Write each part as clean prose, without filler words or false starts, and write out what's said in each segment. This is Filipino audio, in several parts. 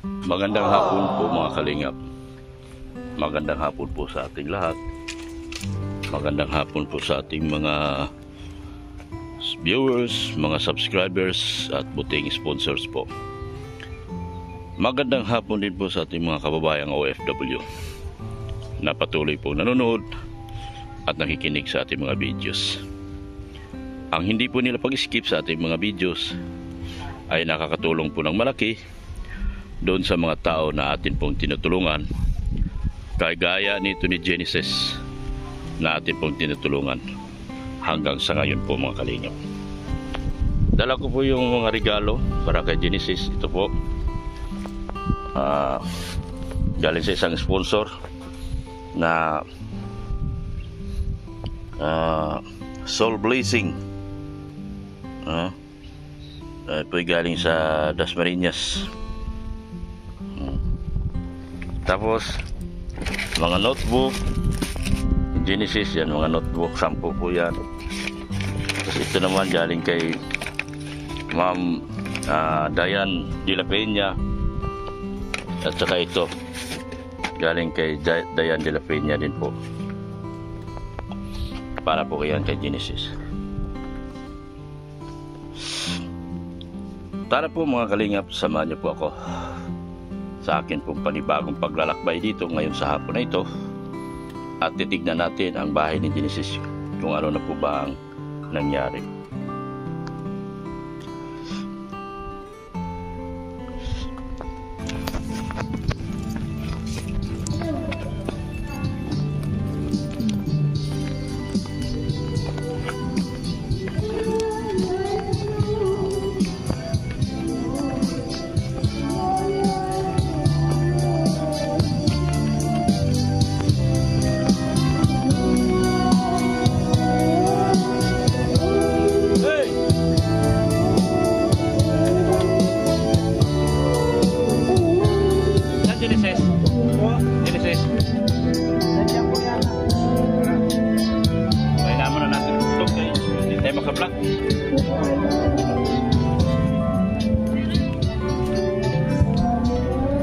Magandang hapon po mga kalingap. Magandang hapon po sa ating lahat. Magandang hapon po sa ating mga viewers, mga subscribers at buting sponsors po. Magandang hapon din po sa ating mga kababayang OFW na patuloy po nanonood at nakikinig sa ating mga videos. Ang hindi po nila pag-skip sa ating mga videos ay nakakatulong po ng malaki doon sa mga tao na atin pong tinutulungan, kagaya nito ni Genesis na atin pong tinutulungan hanggang sa ngayon po mga kalingap. Dala ko po yung mga regalo para kay Genesis. Ito po galing sa isang sponsor na Soul Blessing. Ito ay galing sa Dasmariñas. Tapos mga notebook Genesis, yan mga notebook, 10 po yan. Tapos ito naman galing kay Ma'am Diane de la Peña, at saka ito galing kay Diane de la Peña din po, para po yan kay Genesis. Tara po mga kalingap, samahan niyo po ako sa akin pong panibagong paglalakbay dito ngayon sa hapon na ito, at titignan natin ang bahay ni Genesis, kung ano na po ba ang nangyari.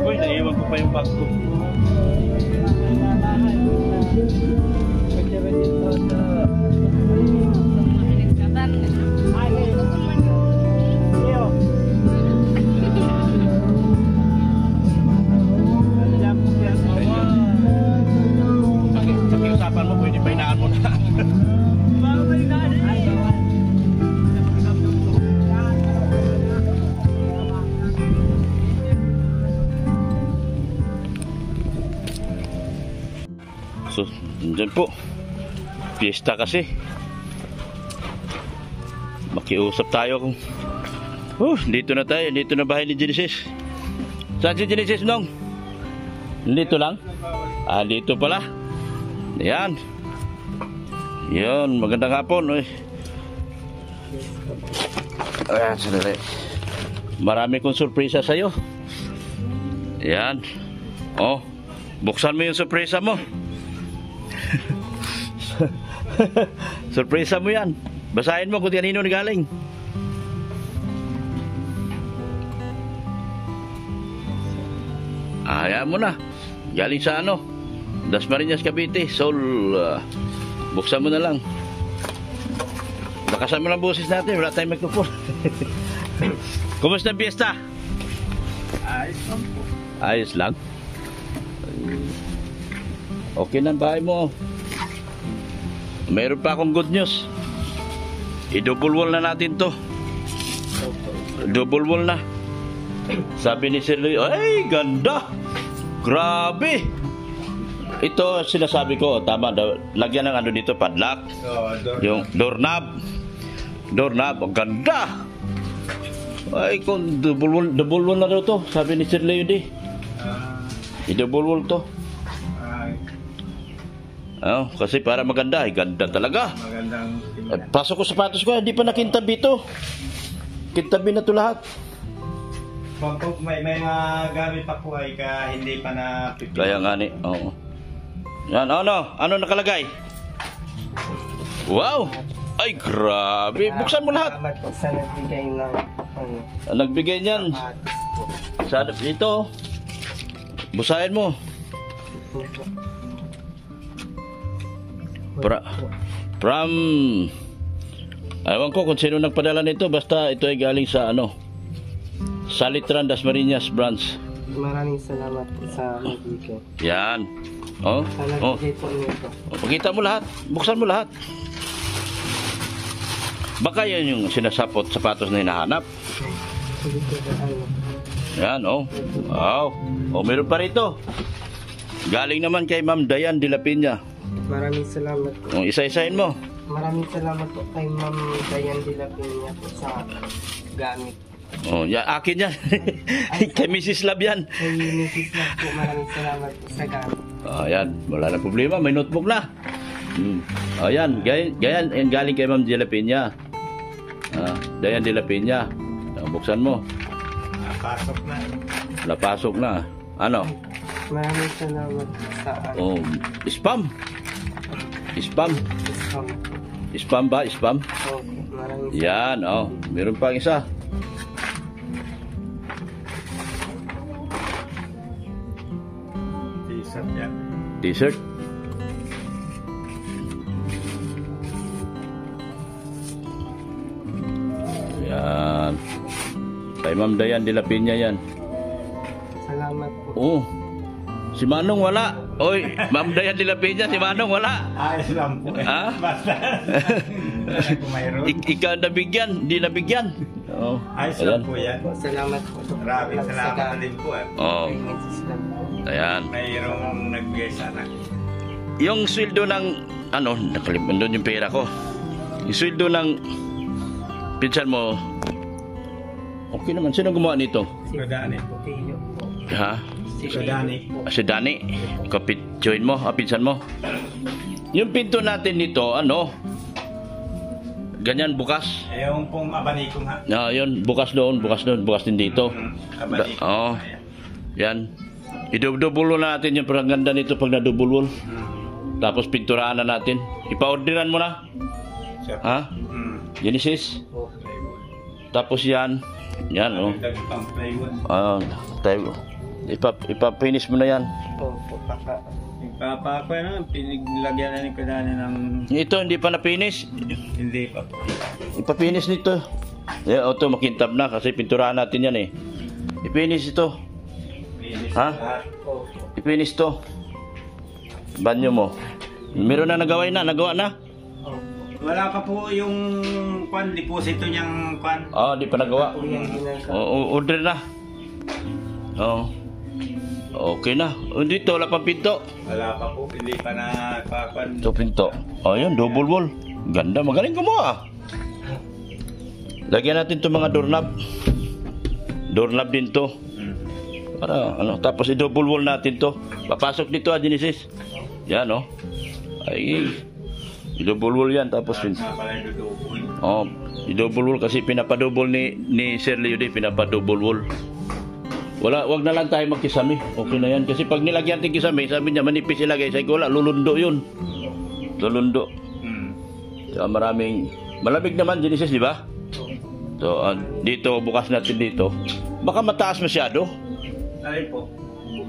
Uy, naiwan ko pa yung bag ko. Pakiusapan mo, pwede painaan mo na. So, dyan po, fiesta kasi. Makiusap tayo kung dito na tayo, dito na bahay ni Genesis. Saan si Genesis nong? Dito lang? Dito pala. Ayan. Yan, magandang hapon. Ayan, sandali. Marami kong surpresa sa'yo. Ayan. Buksan mo yung surpresa mo. Surpresa mo yan. Basahin mo kung kanino galing. Ayan mo na. Galing sa Dasmariñas, Cavite. Soul. Buksan mo na lang. Bakasan mo lang boses natin. Wala tayong microphone. Kumusta ang fiesta? Ayos lang po. Ayos lang. Okay na ang bahay mo. Meron pa akong good news. I-double wall na natin to. Double wall na. Sabi ni Sir Louie, ay ganda, grabe. Ito sinasabi ko, tama, lagyan ng dito, padlock. Yung doorknob. Ang ganda. Ay, kung double wall na daw to, sabi ni Sir Louie. I-double wall to. Kasi para maganda, ganda talaga. Magandang Pasok ko sapatos ko, hindi pa nakintabi ito. Kintabi na ito lahat. May mga gamit pa po ay hindi pa na pipili. Kaya nga ni, oo. Yan, ano nakalagay? Wow! Ay, grabe. Buksan mo lahat. Sa nagbigay ng Nagbigay niyan. Sa ito. Busahin mo. Opo. From... Ewan ko kung sino nagpadala nito. Basta ito ay galing sa ano. Salitran, Dasmariñas branch. Maraming salamat po sa nagbigay. Yan. Oh. Sa Oh. nagbigay po nito. Pakita mo lahat. Buksan mo lahat. Baka yan yung sinasapot sapatos na hinahanap. Sige po ba ano? Yan, oh. Wow. Oh, meron pa rito. Galing naman kay Ma'am Dayan de la Peña. Maraming salamat po. Oh, isa-isahin mo. Maraming salamat po kay Ma'am Dayan de la Peña po sa gamit. Oh, ya akin yan. Kay Mrs. Lab yan. Kay Mrs. Love po, maraming salamat po sa gamit. Oh, yan. Wala na problema. May notebook na. Oh, yan. Gayan. Yan galing kay Ma'am de la Peña. Dayan de la Peña. Buksan mo. Pasok na. Napasok na. Ano? Maraming salamat po sa ano. Oh, spam. Spam. Isang po. Spam ba? Spam? Opo, maraming salamat. Yan, oh. Meron pang isa. T-shirt yan. T-shirt. Yan. Kay Ma'am Dayan de la Peña yan. Salamat po. Oh. Si Manong wala. Oy, Ma'am Dayan de la Peña, si Manong wala. Ayos lang po. Ha? Basta. Kung mayroon. Ikaw nabigyan, di nabigyan. Oh. Ayos Ayan. lang po yan. Salamat po. Maraming Sa salamat na gamit. din po. Oh. Kay Mrs. Love po. Ayan. Mayroong nagbigay sa anak. Yung sweldo ng ano, nakalimutan doon yung pera ko. Yung sweldo ng pinsan mo. Okay naman. Sino gumawa nito? Si Dani po. Tiyo po. Ha? Si Dani. Si Dani. Join mo, pinsan mo. Yung pinto natin nito, ano? Ganyan bukas. Yung pong abanikong ha. Yun, bukas doon, bukas din dito. Abanikong. Oo. Yan. Idubul natin yung parang ganda nito pag nadubulwol. Tapos pinturaan na natin. Ipa-orderan mo na. Ha? Genesis. Tapos yan. Yan, oh. Pang plywood. Tayo. Ipa-finish mo na yan. Opo, paka. Papa ko na, piniglagyan na ni Kadani ng... Ito, hindi pa na-finish. Hindi pa po. Ipa-finish nito. Ito, makintab na kasi pinturaan natin yan eh. I-finish ito. Finish Ha? lahat. Opo. I-finish to. Banyo mo. Meron na nagawa na. Opo. Wala pa po yung kwan, deposito niyang kwan. Di pa nagawa. Po yung ginagawa. Order na. Okay na. Dito, wala pang pinto. Wala pa po, hindi pa na kwan. Ito pinto. Yan, double wall. Ganda, magaling gumawa. Lagyan natin itong mga doorknob. Doorknob din to. Para ano, tapos i-double wall natin to. Papasok dito Genesis. Yan Ay, i-double wall yan tapos Pala yung dudukol. i-double wall kasi pinapadouble ni Sir Leo din, pinapadouble wall. Wag na lang tayo magkisami. Okay na yan kasi pag nilagyan natin kisami, sabi niya manipis ilagay, sabi ko wala, lulundo yun. Lulundo. So, malamig naman Genesis, di ba? So, dito bukas natin dito. Baka mataas masyado. Alin po?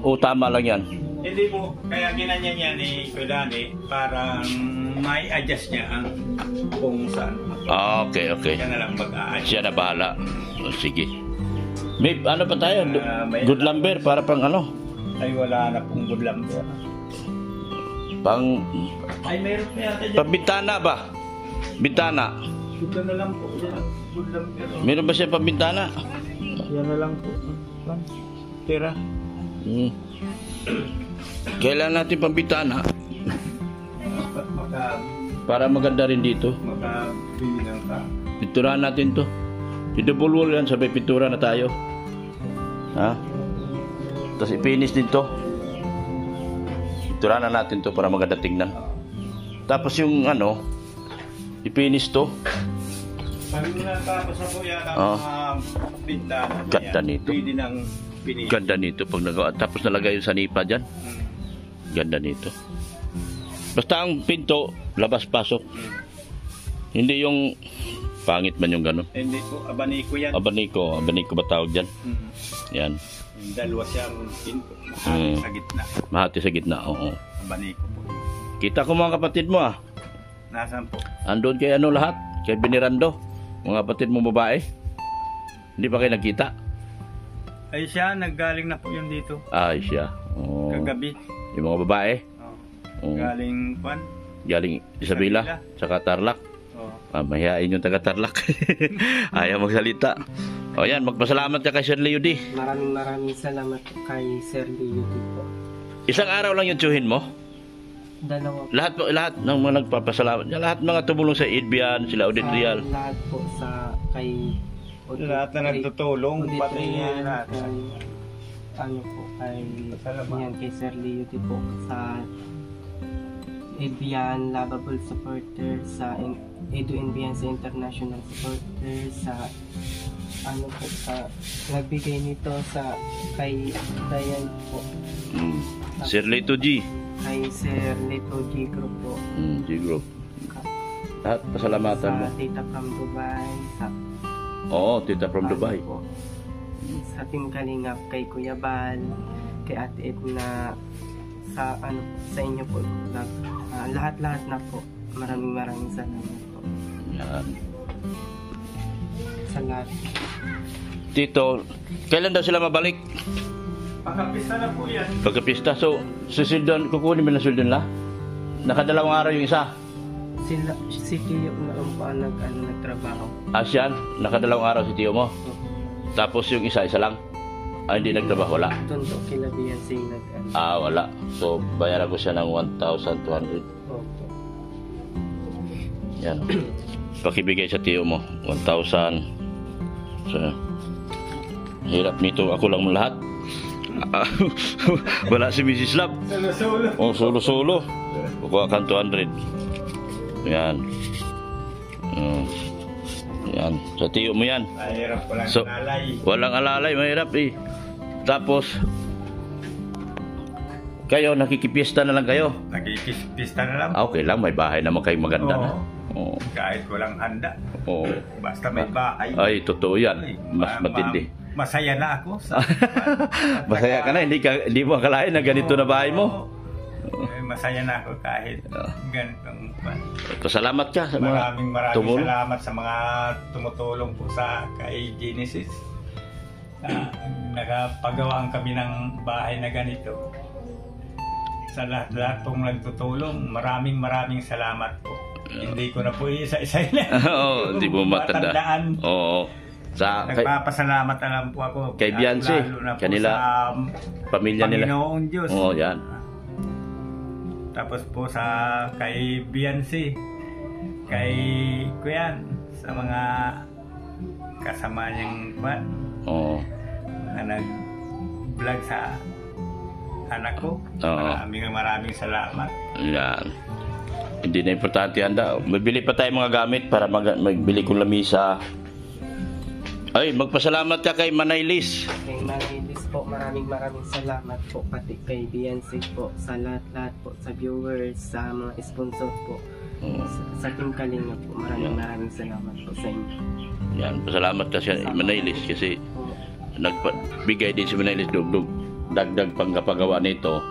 O tama lang yan. Hindi po, kaya ginanyan niya ni Kadani para may adjust niya ang kung saan. Okay. Siya na lang mag-a-adjust. Siya na bahala. Sige. May ano pa tayo? may- Good lumber para pang ano? Ay wala na pong good lumber. Pang Ay meron pa yata dyan. pambintana ba? Bintana. Ito na lang po. Yan, good lumber. Meron ba siya pambintana? Yan na lang po. Tira. Kailangan natin pambintana Maka para maganda rin dito. makabili ng ka. Pinturahan natin to. I-double wall yan, sabay pintura na tayo. Ha? Tapos i-finish din to. Pinturahan na natin to para maganda tingnan. Tapos yung i-finish to. Sabi mo na tapos na po yata Oo. mga bintana. Ganda Yan. nito. Pwede nang finish. Ganda nito pag nagawa. Tapos nalagay yung sanipa dyan. Ganda nito. Basta ang pinto, labas-pasok. Hindi yung pangit man yung gano'n. Hindi po, abaniko yan. Abaniko ba tawag dyan? Yan. Dalawa siyang pinto. Sa gitna. Mahati sa gitna, oo. Ang baniko po. Kita ko mga kapatid mo ah. Nasaan po? Andun kay ano lahat? Kay Benirando. Mga kapatid mo babae. Hindi pa kayo nagkita? Ay siya, naggaling na po yun dito. Ay siya. Oo. Kagabi. Yung mga babae. Oo. Galing Juan. Galing Isabela. Saka Tarlac. Mahihain yung taga Tarlac. Ayaw magsalita. O yan, magpasalamat ka kay Sir Leo D. Maraming salamat po kay Sir Leo D po. Isang araw lang yung tsuhin mo? Dalawa po. Lahat ng mga nagpapasalamat. Lahat mga tumulong sa Idbian, sila Odette Real. Lahat po sa kay Lahat na nagtutulong. Odette Pati Real, lahat. kay ano po, kay Salamat. yan, kay Sir Leo D po sa Edbian Lovable Supporter, sa Edu Edbian sa International Supporter, sa ano po, sa nagbigay nito sa kay Dayan po, Sir Leto G. kay Sir Leto G Group po, G Group. Lahat pasalamatan mo. sa Tita from Dubai, sa Oo, tita from Dubai. po, sa Team Kalingap, kay Kuya Bal, kay Ate Edna, sa ano sa inyo po, lahat na po. Maraming salamat po Yan. sa lahat. Tito, kailan daw sila mabalik? Pagkapista na po yan. Pagkapista. So, susundan, kukunin mo na susundan la? Nakadalawang araw yung isa. Si Tiyo na pa nagtrabaho. Asian, nakadalawang araw si Tiyo mo. Tapos yung isa lang. Hindi nagtrabaho, wala. Tondo kilabihan siya Wala. So, bayaran ko siya ng 1,200. Opo. Yan. Pakibigay sa Tiyo mo. 1,000. So, hirap nito. Ako lang lahat. Wala si Mrs. Love. Solo-solo. Solo-solo. Kukuha kang 200. Yan. Yan. Sa Tiyo mo yan. Mahirap walang So, alay. walang alalay, mahirap eh. Tapos, kayo, nakikipiesta na lang kayo. Nagkikipista na lang. Okay lang, may bahay naman kayong maganda na. Oo. Kahit walang handa. Oo. Basta may bahay. Ay, totoo yan. Ay, Mas matindi. Masaya na ako. Masaya ka na, hindi mo akalain na ganito na bahay mo. Masaya na ako kahit ganitong. Salamat ka sa mga Maraming tumulong. salamat sa mga tumutulong po sa kay Genesis. Nakapagawaan kami ng bahay na ganito. Sa lahat pong nagtutulong, maraming salamat po. Hindi ko na po isa-isa na. Oo, hindi mo matandaan. Oo. Nagpapasalamat na lang po ako. Kay Beyonce, lalo na po kanila, sa pamilya nila. Panginoong Diyos. Oo, yan. Tapos po sa kay Beyonce, kay Kuyan, sa mga kasama niyang Oo. na nag-vlog sa anak ko. Oo. Maraming salamat. Yan. Hindi na importante handa. Magbili pa tayo mga gamit para magbili kong lamisa. Ay, magpasalamat ka kay Manaylis. Kay Manilis po, maraming salamat po, pati kay Beyonce po, sa lahat po, sa viewers, sa mga sponsor po, sa Team Kalingap po, maraming salamat po sa inyo. Yan, pasalamat ka sa Manaylis kasi nagbigay din si Manaylis dagdag pangkapagawa nito.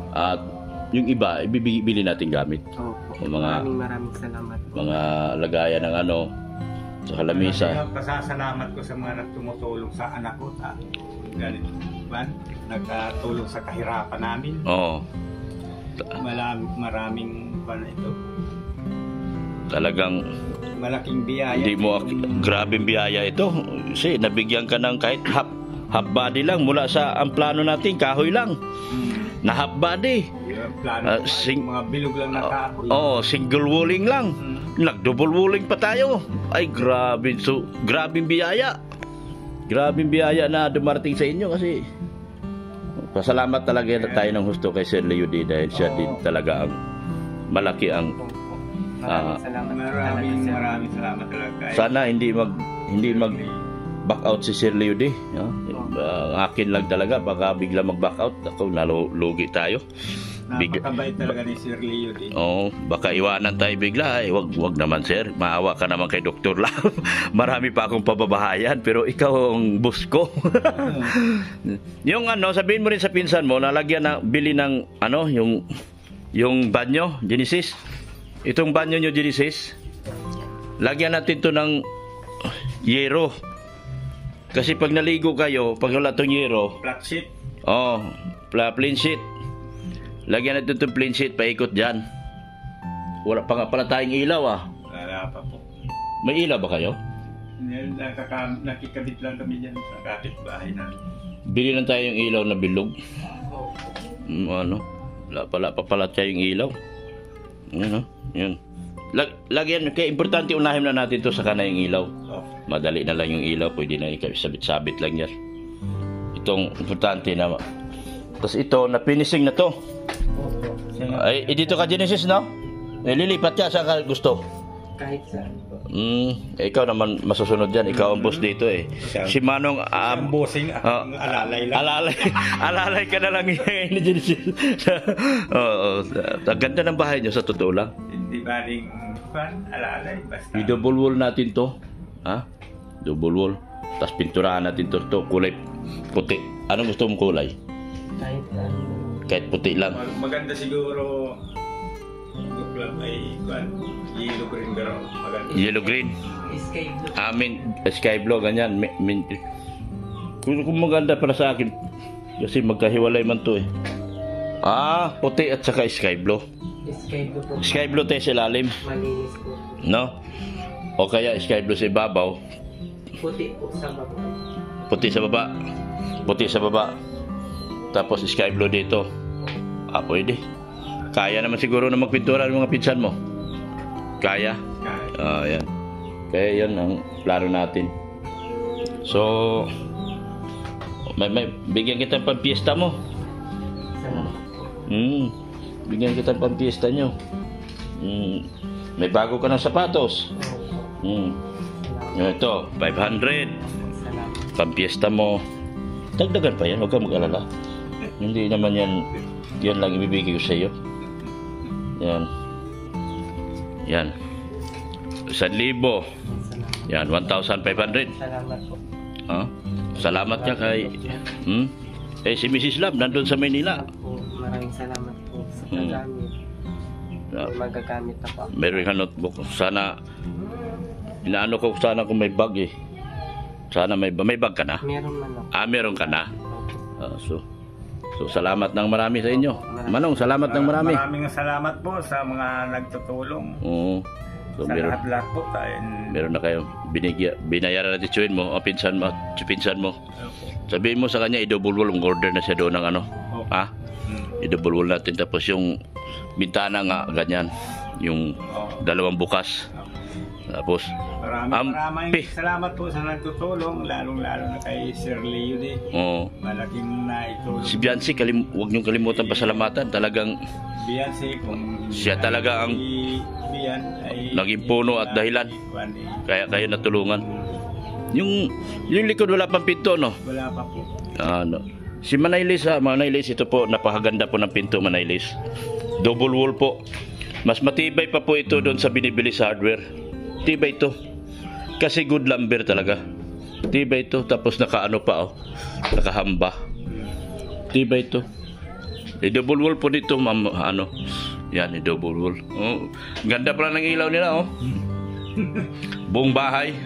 At yung iba, ibibili natin gamit. Opo, Mga- maraming salamat po. Mga lagayan ng ano, sa lamisa. Pasasalamat ko sa mga nagtumutulong sa anak ko. Ganito. Nagtulong sa kahirapan namin. Oo. Maraming ito. Talagang Malaking biyaya. hindi mo grabing biyaya ito. Kasi nabigyan ka ng kahit half body lang mula sa ang plano natin, kahoy lang. Na half body. Plano mga bilog lang na kahoy. Single walling lang. Nag-double walling pa tayo. Ay, grabe. So, grabing biyaya. Grabing biyaya na dumarating sa inyo kasi pasalamat talaga tayo ng husto kay Sir Leo D dahil siya din talaga ang malaki ang Maraming salamat. Maraming salamat talaga. sana hindi back out si Sir Leo D. No? Akin lang talaga, baka bigla mag-back out. Ako, lugi tayo. Napakabait talaga ni Sir Leo D. Oo, baka iwanan tayo bigla. Wag naman sir, maawa ka naman kay Dr. Lam. Marami pa akong pababahayan, pero ikaw ang boss ko. Yung sabihin mo rin sa pinsan mo, nalagyan na, bili ng, yung banyo, Genesis. Itong banyo nyo, Genesis, lagyan natin to ng yero. Kasi pag naligo kayo, pag wala tong yero, Flat sheet. plain sheet. Lagyan natin itong plain sheet, paikot dyan. Wala pa nga pala tayong ilaw Wala pa po. May ilaw ba kayo? Nakikabit lang kami dyan sa kapitbahay namin. Bili lang tayo yung ilaw na bilog. Wala pa pala tayong ilaw. Yun. Lagyan, kaya importante unahin na natin to sa kanayang ilaw. Madali na lang yung ilaw, pwede na sabit-sabit lang yan. Itong importante na. Tapos ito, na-finishing na to. Ay, dito ka, Genesis, no? Lilipat ka, saan ka gusto? Kahit saan po. Ikaw naman masusunod dyan. Ikaw ang boss dito eh. Si Manong Ang bossing, alalay lang. Alalay ka na lang ni Genesis. Ang ganda ng bahay nyo sa totoo lang. Hindi baling alalay. Basta. I-double wall natin to. Double wall. Tapos pinturahan natin to. Kulay puti. Anong gusto mong kulay? Kahit saan. Kahit puti lang. Maganda siguro club ay yellow green pero maganda. Yellow green. Sky blue. Sky blue, ganyan. Kung maganda para sa akin, kasi magkahiwalay man to eh. Puti at saka sky blue. Sky blue po. Sky blue tayo sa ilalim. Malinis po. No? O kaya sky blue sa ibabaw. Puti po sa baba. Puti sa baba. Puti sa baba. Tapos sky blue dito. Pwede. Kaya naman siguro na magpintura ng mga pinsan mo. Kaya? Yan. Kaya yan ang plano natin. So, may bigyan kita ng pampiesta mo. Salamat po. Bigyan kita ng pampiesta nyo. May bago ka ng sapatos. Ito, 500. Salamat. Pampiesta mo. Dagdagan pa yan, huwag kang mag-alala. Hindi naman yan lang ibibigay ko sa iyo. Yan. 1,000. Yan, 1,500. Salamat po. Salamat ka kay si Mrs. Lam nandun sa Manila. Maraming salamat po sa paggamit. Magagamit na po. Meron ka notebook. Sana inaano ko sana kung may bag eh. Sana may bag ka na. Meron man ako. Meron ka na. So salamat ng marami sa inyo. Manong, salamat ng marami. Maraming salamat po sa mga nagtutulong. So, sa lahat-lahat po tayo. Meron na kayo binayaran natin tsuin mo o pinsan mo. Sabihin mo sa kanya i-double wall, order na siya doon ng i-double wall natin, tapos yung bintana nga ganyan, yung dalawang bukas. Tapos maraming salamat po sa nagtutulong, lalong-lalo na kay Sir Leo D. Malaking naitulong. Si Biancy, huwag niyong kalimutan pasalamatan. Talagang Biancy, kung siya talaga ang naging puno at dahilan. Kaya kayo natulungan. Yung likod wala pang pinto, no? Wala pa po. Si Manaylis, Manaylis, ito po, napakaganda po ng pinto, Manaylis. Double wall po. Mas matibay pa po ito doon sa binibili sa hardware. Tibay ito. Kasi good lumber talaga. Tibay ito. Tapos nakaano pa, nakahamba. Tibay ito. I-double wall po dito, ma'am. Yan, i-double wall. Ganda pala ng ilaw nila, Buong bahay.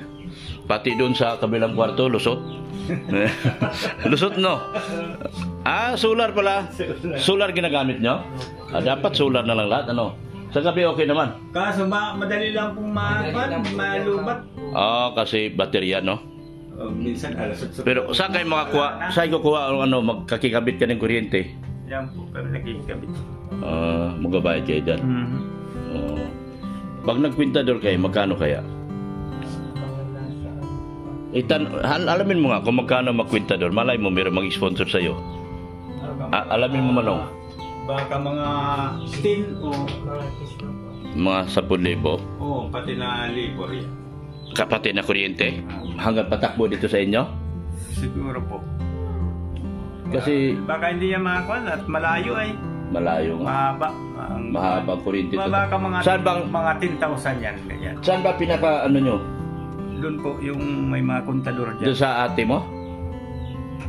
Pati doon sa kabilang kwarto, lusot. Lusot, no? Solar pala. Solar ginagamit nyo? Dapat solar na lang lahat, Sa gabi okay naman. Kaso madali lang pong malubat. Kasi baterya, no? Minsan alas 8. Pero saan kayo makakuha? Saan ko kuha magkakikabit ka ng kuryente? Yan po, kami nakikabit. Magabayad kayo dyan. Pag nagpintador kayo, magkano kaya? Alamin mo nga kung magkano magkwintador. Malay mo, meron mag-sponsor sa'yo. Alamin mo, Manong. Baka mga 10 o mga 10,000. pati na libo rin. kapatid na kuryente hanggang patakbo dito sa inyo? Siguro po. Kasi Baka hindi yan makakuha at malayo ay. malayo nga. Mahaba. Mahaba ang kuryente to. Baka mga, Saan bang- mga 10,000 yan. Ganyan. Saan ba pinaka ano nyo? Doon po yung may mga kontador dyan. Doon sa ate mo?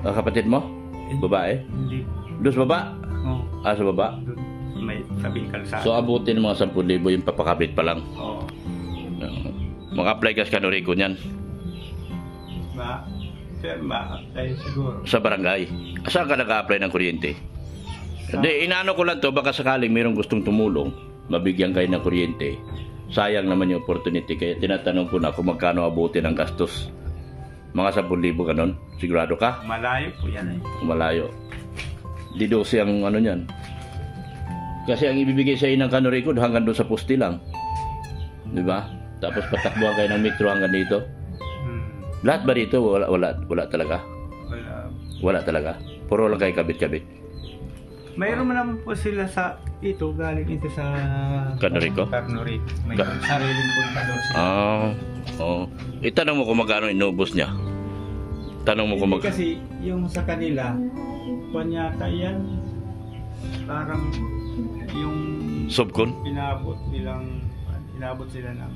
Kapatid mo? Babae? Hindi. Doon sa baba? Oh, Sa baba? doon. May tabing kalsada. So abutin ng mga 10,000 yung papakabit pa lang. Oo. Mag-apply ka sa Kanurico niyan. Tayo siguro. Sa barangay. Saan ka nag-apply ng kuryente? Hindi, inaano ko lang to, baka sakaling mayroong gustong tumulong, mabigyan kayo ng kuryente. Sayang naman yung opportunity, kaya tinatanong ko na kung magkano abutin ang gastos. Mga 10,000 ganon, sigurado ka? Malayo po yan eh. Malayo. Di 12 ang ano niyan. Kasi ang ibibigay sa inyo ng Kanurico hanggang doon sa poste lang. Di ba? Tapos patakbuhan kayo ng metro hanggang dito. Lahat ba dito? Wala talaga. Wala. Wala talaga. Puro lang kayo kabit-kabit. Mayroon naman po sila sa ito, galing ito sa Kanurico? Kanurico. May sariling kontador sila. Oo. Itanong mo kung magkano inubos niya. Tanong mo kung Hindi kasi yung sa kanila, panyata yan, parang yung Subkon? inabot sila ng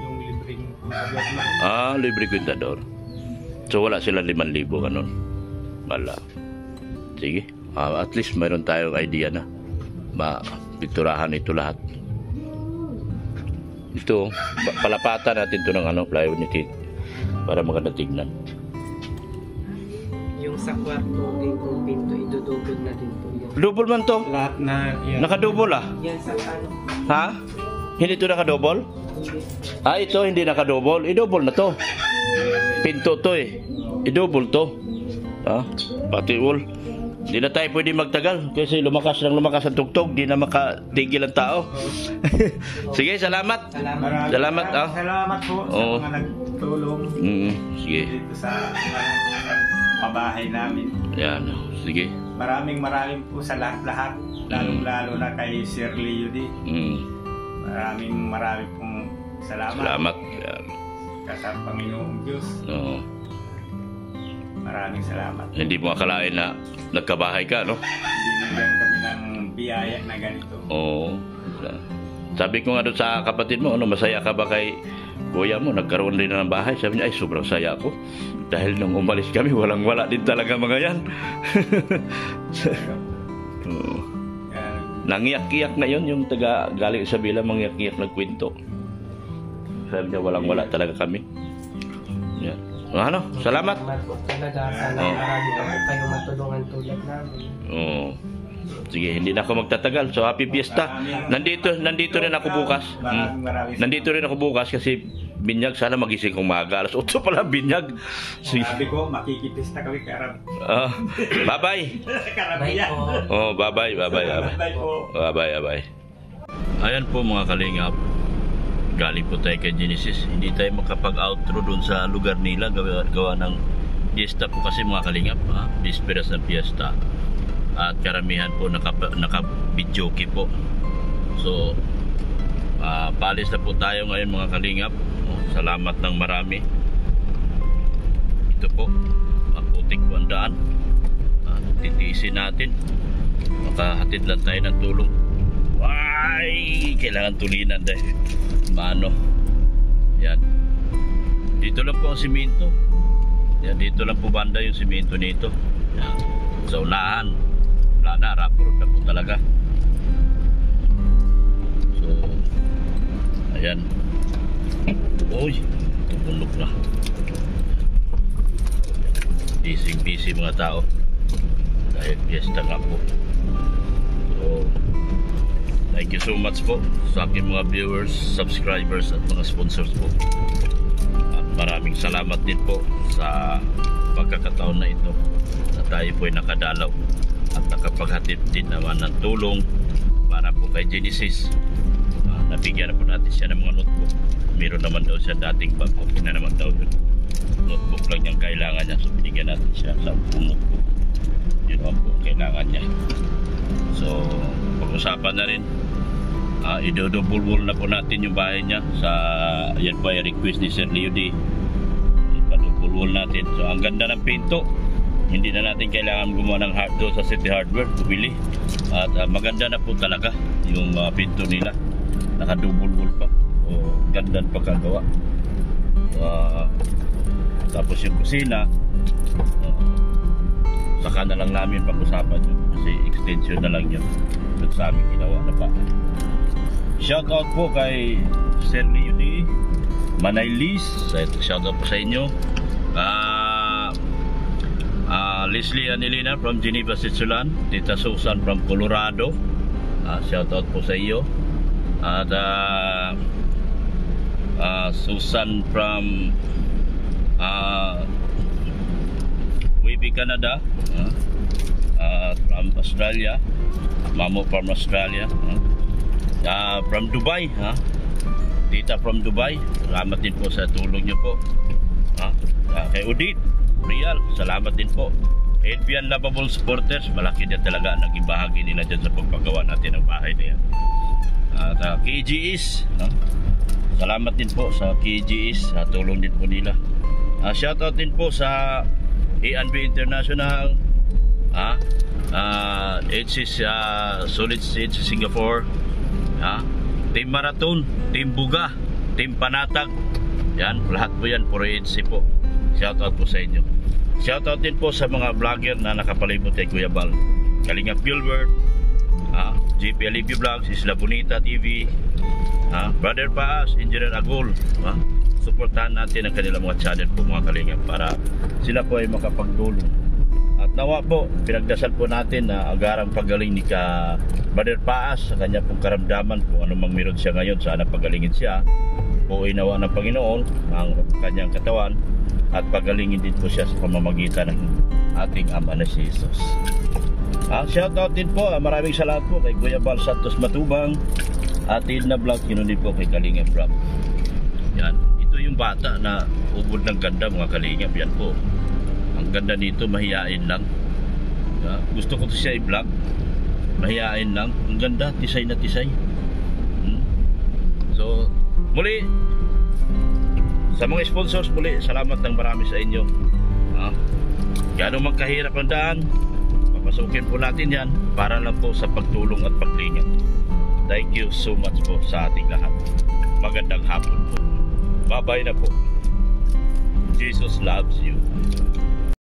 yung libreng kontador na. Libre kwintador. So wala sila 5,000 ganun. Wala. Sige. At least mayroon tayong idea na mapiturahan ito lahat. Ito, palapatan natin ito ng plywood ni Tito para maganda tignan. Yung sa kwarto din kung pinto, idudubod na din po yan. Double man to. Lahat na yan. Nakadouble Yan sa ano? Ha? Hindi ito nakadouble? Hindi. Ito hindi nakadouble. I-double na to. Pinto to eh. I-double to. Pati wall. Hindi na tayo pwede magtagal kasi lumakas ang tugtog, di na makatigil ang tao. Sige, salamat. Salamat, Salamat po sa Oo. mga nagtulong Sige. dito sa pabahay namin. Yan. Sige. Maraming po sa lahat-lahat, lalong-lalo na kay Sir Leo D. Maraming pong salamat. Salamat. Yan. Sa Panginoong Diyos. Oo. Maraming salamat. Hindi mo akalain na nagkabahay ka, no? Binigyan kami ng biyaya na ganito. Oo. Sabi ko nga doon sa kapatid mo, masaya ka ba kay kuya mo? Nagkaroon din na ng bahay. Sabi niya, ay sobrang saya ako. Dahil nung umalis kami, walang-wala din talaga mga yan. Oo. Nangiyak-iyak ngayon yung taga galing Isabela, mangiyak-iyak nagkwento. Sabi niya, walang-wala talaga kami. Yan. Salamat. Salamat po talaga. Sana marami pa po kayong matulungan tulad namin. Oo. Sige, hindi na ako magtatagal. So, happy fiesta. Nandito rin ako bukas. Maraming Nandito rin ako bukas kasi binyag. Sana magising kong maaga. Alas 8 pala binyag. Sige. Sabi ko, makikipista kami karab. Bye-bye. Bye po. Bye-bye. Bye po. Bye-bye. Ayan po mga kalingap. Galing po tayo kay Genesis. Hindi tayo makapag-outro doon sa lugar nila. Gawa ng fiesta po kasi mga kalingap. Bisperas ng fiesta. At karamihan po naka-videoke po. So, paalis na po tayo ngayon mga kalingap. Salamat ng marami. Ito po. Maputik po ang daan. Titiisin natin. Makahatid lang tayo ng tulong. Ay, kailangan tulinan dahil mano. Yan. Dito lang po ang simento. Yan, dito lang po banda yung simento nito. Yan. Sa unahan. Wala na, rapurot na po talaga. So, ayan. Uy, tumunog na. Busy mga tao. Dahil fiesta nga po. So, thank you so much po sa aking mga viewers, subscribers at mga sponsors po. At maraming salamat din po sa pagkakataon na ito na tayo po ay nakadalaw at nakapaghatid din naman ng tulong para po kay Genesis. Nabigyan na po natin siya ng mga notebook. Meron naman daw siya dating bag. Okay na naman daw yun. Notebook lang yung kailangan niya. So binigyan natin siya sa notebook. Yun ang po kailangan niya. So pag-usapan na rin Idodouble wall na po natin yung bahay niya sa yan po ay request ni Sir Leo D. Ipa-double wall natin. So ang ganda ng pinto. Hindi na natin kailangan gumawa ng doon sa City Hardware, bumili. At maganda na po talaga yung pinto nila. Naka-double wall pa. So ganda ng pagkagawa. Tapos yung kusina, saka na lang namin pag-usapan yun kasi extension na lang yun doon sa aming ginawa na pa. Shout out po kay Sir Leo D, Manay Liz, shout out po sa inyo. Leslie Anilina from Geneva, Switzerland. Tita Susan from Colorado, shout out po sa iyo. At Susan from Wibi, Canada, from Australia, Mamo from Australia, from Dubai, Tita from Dubai, salamat din po sa tulong niyo po. Kay Udit Real, salamat din po. Edvian Lovable Supporters, malaki din talaga ang naging bahagi nila dyan sa pagpagawa natin ng bahay na yan. At KGS, salamat din po sa KGS, sa tulong din po nila. Shoutout din po sa A&B International, HCS Solid State Singapore, Team Marathon, Team Buga, Team Panatag, yan, lahat po yan, puro HC po. Shoutout po sa inyo. Shoutout din po sa mga vlogger na nakapalibot kay Kuya Bal, Kalingap Gilbert, JP Alivio Vlogs, Isla Bonita TV, Brother Paas, Engineer Agol. Suportahan natin ang kanilang mga channel po mga Kalingap para sila po ay makapagtulong. At nawa po, pinagdasal po natin na agarang pagaling ni Brother Paas sa kanya pong karamdaman kung anumang meron siya ngayon, sana pagalingin siya po inawa ng Panginoon ang kanyang katawan at pagalingin din po siya sa pamamagitan ng ating Ama na si Jesus. Shoutout din po, maraming salamat po kay Kuya Bal Santos Matubang at Hilna Vlog, yun din po kay Kalingap Rob. Yan, ito yung bata na ubod ng ganda mga Kalingap, yan po. Ang ganda nito, mahihain lang. Gusto ko to siya i-vlog, mahihain lang, ang ganda, tisay na tisay. So, muli, sa mga sponsors muli, salamat ng marami sa inyo. Gano'ng magkahirap ang daan, papasukin po natin yan para lang po sa pagtulong at paglingat. Thank you so much po sa ating lahat. Magandang hapon po. Bye-bye na po. Jesus loves you.